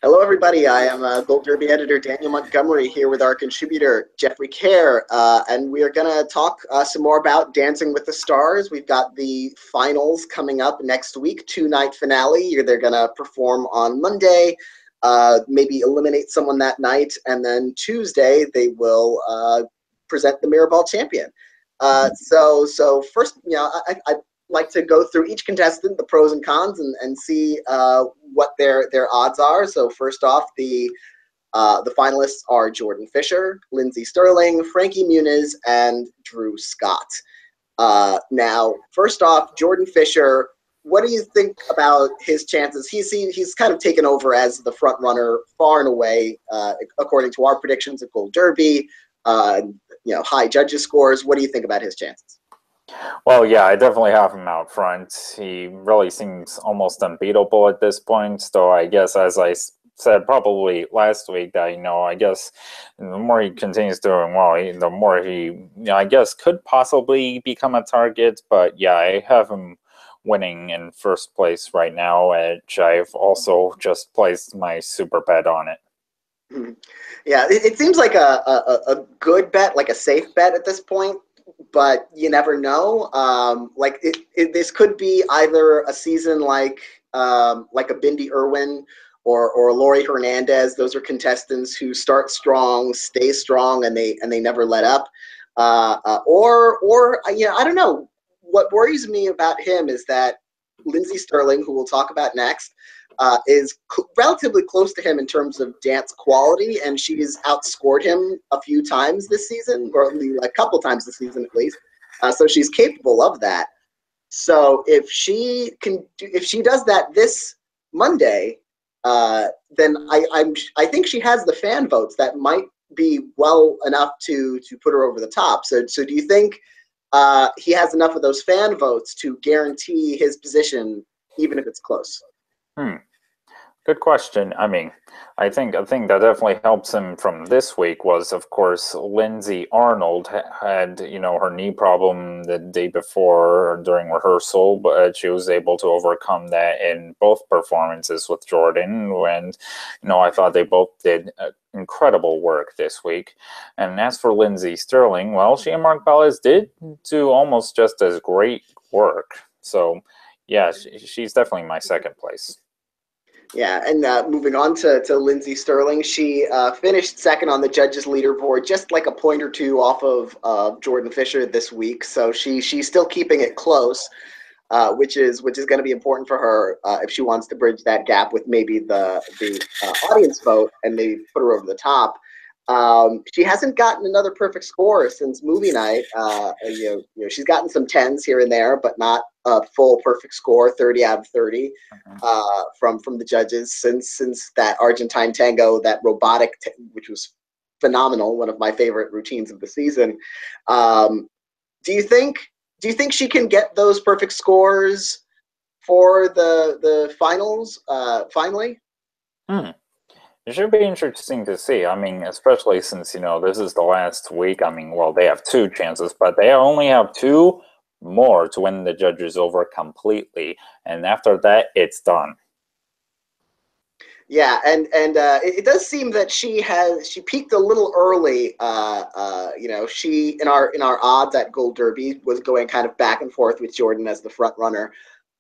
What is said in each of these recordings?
Hello, everybody. I am Gold Derby editor Daniel Montgomery here with our contributor Jeffrey Kare, and we are going to talk some more about Dancing with the Stars. We've got the finals coming up next week, two-night finale. They're going to perform on Monday, maybe eliminate someone that night, and then Tuesday they will present the Mirrorball champion. So first, I like to go through each contestant, the pros and cons, and see what their odds are. So first off, the finalists are Jordan Fisher, Lindsey Stirling, Frankie Muniz, and Drew Scott. Now, first off, Jordan Fisher, what do you think about his chances? He's kind of taken over as the front runner far and away, according to our predictions at Gold Derby. High judges scores. What do you think about his chances? Well, yeah, I definitely have him out front. He really seems almost unbeatable at this point. So I guess, as I said probably last week, that, I guess the more he continues doing well, the more he, I guess, could possibly become a target. But yeah, I have him winning in first place right now, which I've also just placed my super bet on it. Yeah, it seems like a good bet, like a safe bet at this point. But you never know. This could be either a season like a Bindi Irwin or Laurie Hernandez. Those are contestants who start strong, stay strong, and they never let up. I don't know. What worries me about him is that Lindsey Stirling, who we'll talk about next, is relatively close to him in terms of dance quality, and she's outscored him a few times this season, or a couple times this season at least. So she's capable of that. So if she does that this Monday, then I think she has the fan votes that might be well enough to put her over the top. So do you think he has enough of those fan votes to guarantee his position, even if it's close? Good question. I think that definitely helps him from this week was, of course, Lindsay Arnold had, her knee problem the day before during rehearsal, but she was able to overcome that in both performances with Jordan. And, I thought they both did incredible work this week. And as for Lindsey Stirling, well, she and Mark Ballas did do almost just as great work. So, yeah, she's definitely my second place. Yeah, and moving on to Lindsey Stirling, she finished second on the judges' leaderboard, just like a point or two off of Jordan Fisher this week. So she's still keeping it close, which is going to be important for her if she wants to bridge that gap with maybe the audience vote and maybe put her over the top. She hasn't gotten another perfect score since movie night. She's gotten some 10s here and there, but not a full perfect score, 30 out of 30 from the judges since that Argentine tango, that robotic, which was phenomenal, one of my favorite routines of the season. Do you think she can get those perfect scores for the finals finally? It should be interesting to see. Especially since, this is the last week. Well, they have two chances, but they only have two more to win the judges over completely. And after that, it's done. Yeah, and it does seem that she peaked a little early. She in our odds at Gold Derby was going kind of back and forth with Jordan as the front runner,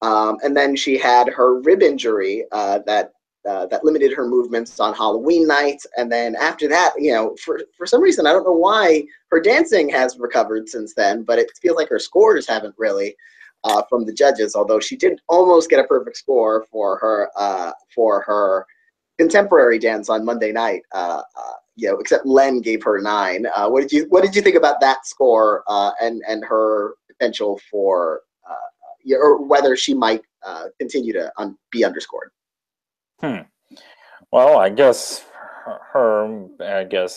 and then she had her rib injury that limited her movements on Halloween night. And then after that, for some reason, I don't know why, her dancing has recovered since then, but it feels like her scores haven't really from the judges, although she did almost get a perfect score for her contemporary dance on Monday night. Except Len gave her 9. What did you think about that score and her potential for or whether she might continue to be underscored? Well, I guess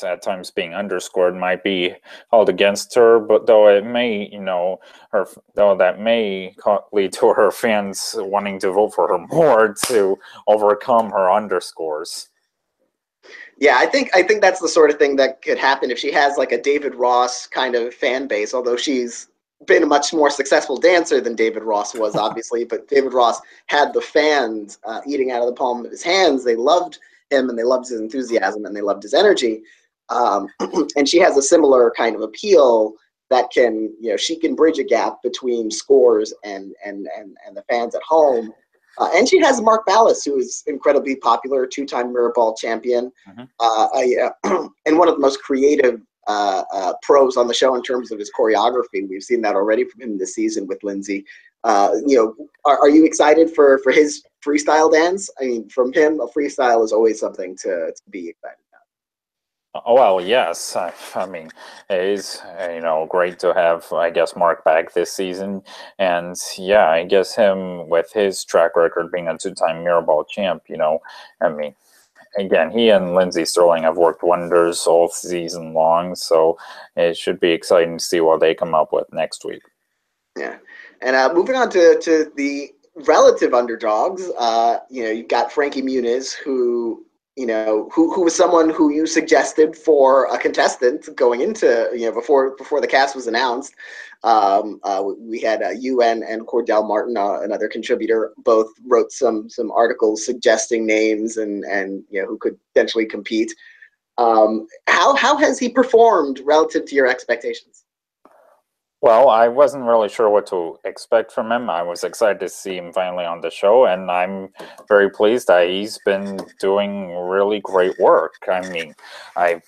at times being underscored might be held against her, but though it may, that may lead to her fans wanting to vote for her more to overcome her underscores. Yeah, I think that's the sort of thing that could happen if she has like a David Ross kind of fan base, although she's been a much more successful dancer than David Ross was, obviously. But David Ross had the fans eating out of the palm of his hands. They loved him, and they loved his enthusiasm, and they loved his energy. And she has a similar kind of appeal that can, she can bridge a gap between scores and the fans at home. And she has Mark Ballas, who is incredibly popular, two-time Mirror Ball champion, and one of the most creative pros on the show in terms of his choreography. We've seen that already from him this season with Lindsey. Are you excited for his freestyle dance? I mean, from him, a freestyle is always something to be excited about. Oh, well, yes. I mean, it is, great to have, I guess, Mark back this season. And yeah, I guess him with his track record being a two-time Mirror Ball champ, I mean, again, he and Lindsey Stirling have worked wonders all season long, so it should be exciting to see what they come up with next week. Yeah, and moving on to the relative underdogs, you've got Frankie Muniz, who was someone who you suggested for a contestant going into, before the cast was announced. We had you and Cordell Martin, another contributor, both wrote some articles suggesting names and who could potentially compete. How has he performed relative to your expectations? Well, I wasn't really sure what to expect from him. I was excited to see him finally on the show, and I'm very pleased that he's been doing really great work. I mean, I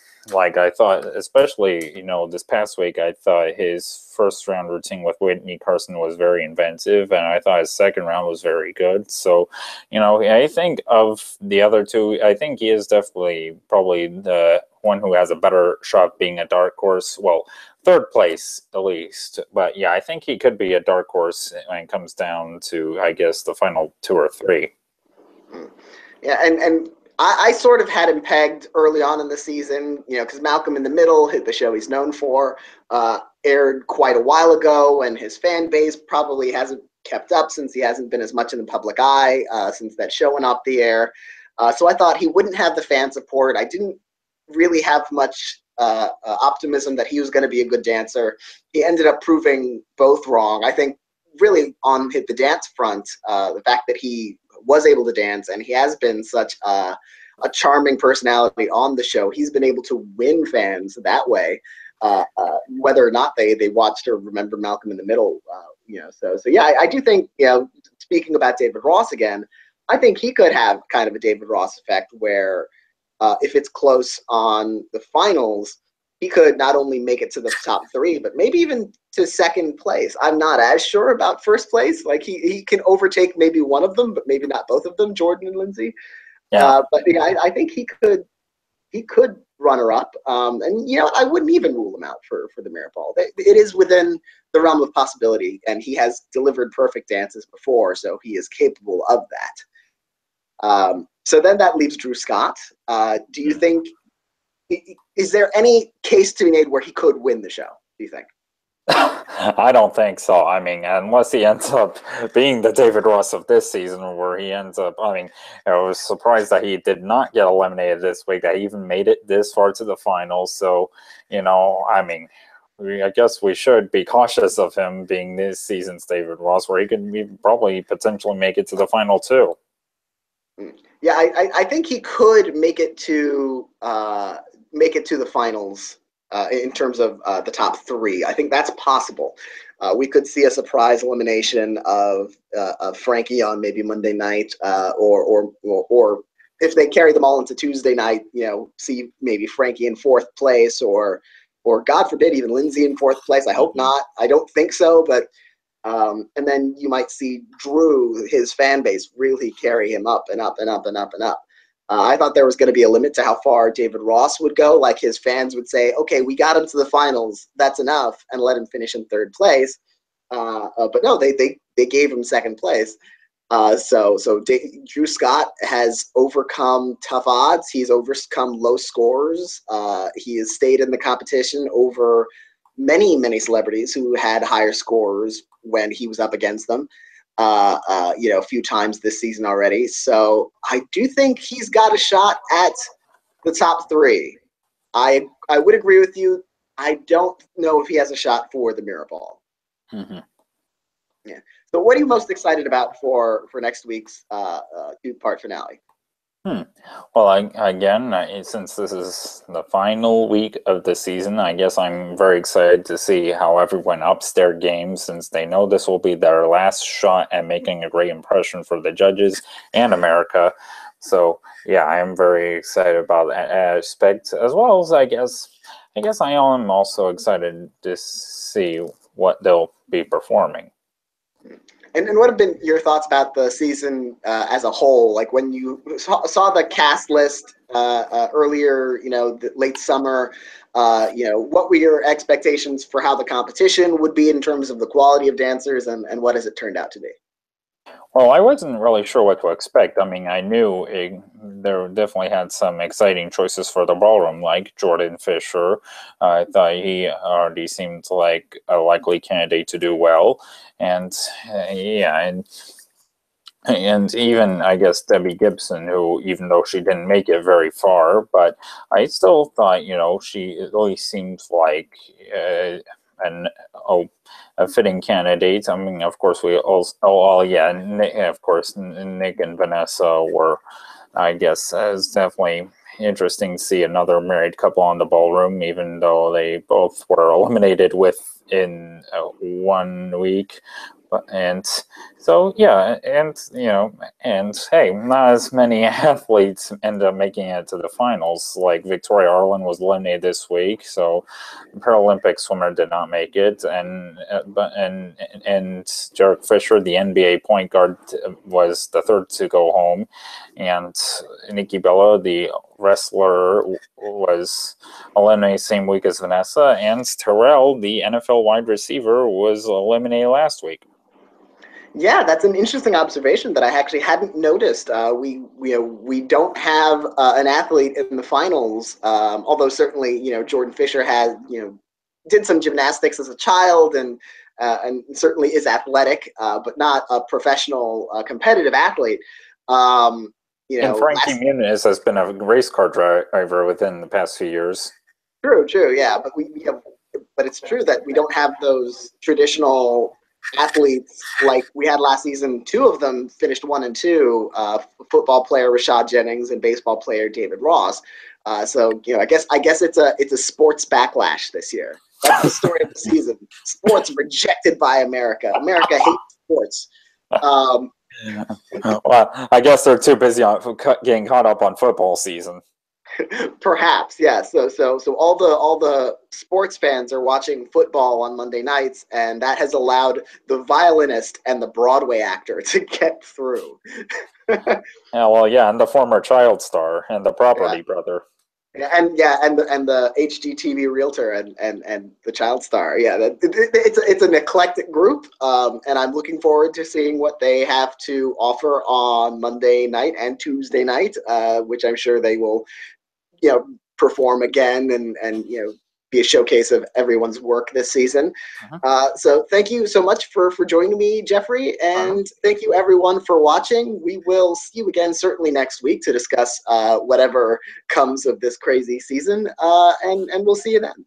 thought, especially, this past week, I thought his first round routine with Whitney Carson was very inventive, and I thought his second round was very good. So, I think of the other two, I think he is definitely probably the one who has a better shot being a dark horse. Well, third place at least, but yeah, I think he could be a dark horse when it comes down to, I guess, the final 2 or 3. Yeah, and I sort of had him pegged early on in the season, because Malcolm in the Middle, the show he's known for, aired quite a while ago, and his fan base probably hasn't kept up since he hasn't been as much in the public eye since that show went off the air. So I thought he wouldn't have the fan support. I didn't really have much optimism that he was going to be a good dancer. He ended up proving both wrong. I think really on the dance front, the fact that he was able to dance and he has been such a charming personality on the show, he's been able to win fans that way, whether or not they watched or remember Malcolm in the Middle. So yeah, I do think, speaking about David Ross again, I think he could have kind of a David Ross effect where if it's close on the finals, he could not only make it to the top 3, but maybe even to second place. I'm not as sure about first place. Like he can overtake maybe one of them, but maybe not both of them, Jordan and Lindsey. Yeah. But yeah, I think he could runner up. And I wouldn't even rule him out for the Mirror Ball. It is within the realm of possibility, and he has delivered perfect dances before, so he is capable of that. So then that leaves Drew Scott. Do you think, is there any case to be made where he could win the show, do you think? I don't think so. I mean, unless he ends up being the David Ross of this season, where he ends up, I mean, I was surprised that he did not get eliminated this week, that he even made it this far to the finals. So, I mean, I guess we should be cautious of him being this season's David Ross, where he could probably potentially make it to the final 2. Yeah, I think he could make it to the finals in terms of the top 3. I think that's possible. We could see a surprise elimination of Frankie on maybe Monday night, or if they carry them all into Tuesday night, see maybe Frankie in 4th place, or God forbid even Lindsey in 4th place. I hope not. I don't think so, but. And then you might see Drew, his fan base, really carry him up and up and up and up and up. I thought there was going to be a limit to how far David Ross would go. Like his fans would say, okay, we got him to the finals. That's enough. And let him finish in 3rd place. But no, they gave him 2nd place. So Drew Scott has overcome tough odds. He's overcome low scores. He has stayed in the competition over many celebrities who had higher scores when he was up against them, a few times this season already. So I do think he's got a shot at the top 3. I would agree with you. I don't know if he has a shot for the Mirror Ball. Mm-hmm. Yeah. So what are you most excited about for next week's 2-part finale? Well, since this is the final week of the season, I guess I'm very excited to see how everyone ups their game, since they know this will be their last shot at making a great impression for the judges and America. So, yeah, I am very excited about that aspect, as well as I guess I am also excited to see what they'll be performing. And what have been your thoughts about the season as a whole? Like when you saw the cast list earlier, the late summer, what were your expectations for how the competition would be in terms of the quality of dancers, and what has it turned out to be? Well, I wasn't really sure what to expect. I mean, I knew there definitely had some exciting choices for the ballroom, like Jordan Fisher. I thought he already seemed like a likely candidate to do well, and yeah, and even I guess Debbie Gibson, who, even though she didn't make it very far, but I still thought, she at least seemed like an oh, a fitting candidate. I mean, of course, we also, yeah, Nick, of course, Nick and Vanessa were, I guess, it's definitely interesting to see another married couple on the ballroom, even though they both were eliminated within 1 week. And so, yeah, and hey, not as many athletes end up making it to the finals. Like Victoria Arlen was eliminated this week, so the Paralympic swimmer did not make it, and Jarek Fisher, the NBA point guard, was the third to go home, and Nikki Bella, the wrestler, was eliminated same week as Vanessa, and Terrell, the NFL wide receiver, was eliminated last week. Yeah, that's an interesting observation that I actually hadn't noticed. We don't have an athlete in the finals, although certainly Jordan Fisher has did some gymnastics as a child and certainly is athletic, but not a professional competitive athlete. And Frankie Muniz has been a race car driver within the past few years. True, yeah, but it's true that we don't have those traditional athletes like we had last season. Two of them finished 1 and 2. Football player Rashad Jennings and baseball player David Ross. So I guess it's a sports backlash this year. That's the story of the season. Sports rejected by America. America hates sports. Well, I guess they're too busy on getting caught up on football season. Perhaps, yeah. So all the sports fans are watching football on Monday nights, and that has allowed the violinist and the Broadway actor to get through. And the former child star and the property brother. And the HGTV realtor and the child star. Yeah, it's an eclectic group, and I'm looking forward to seeing what they have to offer on Monday night and Tuesday night, which I'm sure they will perform again and be a showcase of everyone's work this season. So thank you so much for joining me, Jeffrey, and thank you everyone for watching. We will see you again certainly next week to discuss whatever comes of this crazy season, and we'll see you then.